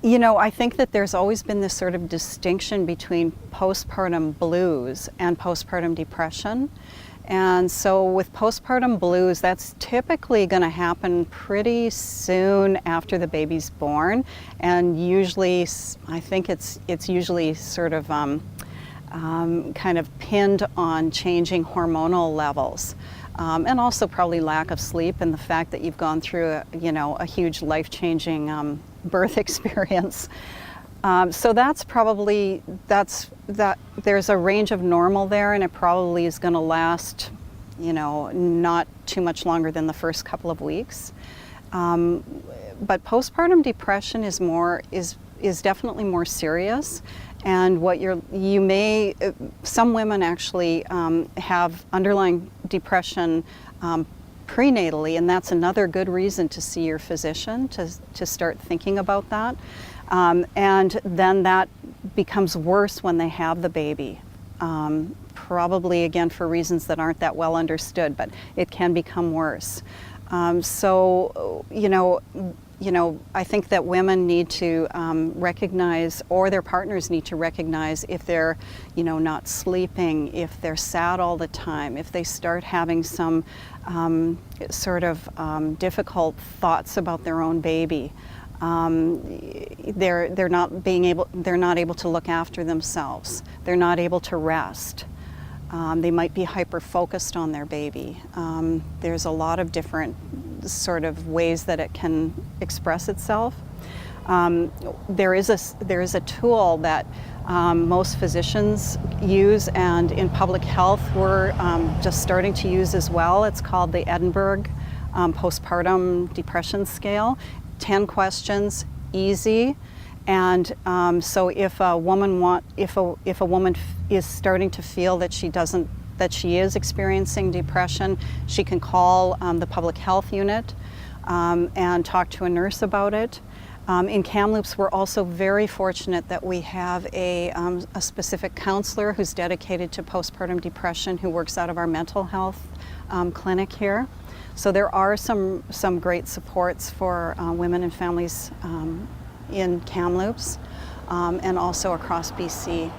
You know, I think that there's always been this sort of distinction between postpartum blues and postpartum depression. And so with postpartum blues, that's typically going to happen pretty soon after the baby's born. And usually, I think it's usually sort of kind of pinned on changing hormonal levels. And also probably lack of sleep and the fact that you've gone through a huge life-changing birth experience. So that's probably, there's a range of normal there, and it probably is going to last, not too much longer than the first couple of weeks. But postpartum depression is definitely more serious. And some women actually have underlying depression prenatally, and that's another good reason to see your physician, to start thinking about that. And then that becomes worse when they have the baby. Probably again for reasons that aren't that well understood, but it can become worse. So I think that women need to recognize, or their partners need to recognize, if they're, not sleeping, if they're sad all the time, if they start having some sort of difficult thoughts about their own baby. They're not able to look after themselves. They're not able to rest. They might be hyper-focused on their baby. There's a lot of different sort of ways that it can express itself. There is a tool that most physicians use, and in public health we're just starting to use as well. It's called the Edinburgh Postpartum Depression Scale. 10 questions, easy. And so if a woman is starting to feel that she is experiencing depression, she can call the public health unit and talk to a nurse about it. In Kamloops, we're also very fortunate that we have a specific counselor who's dedicated to postpartum depression, who works out of our mental health clinic here. So there are some great supports for women and families in Kamloops and also across BC.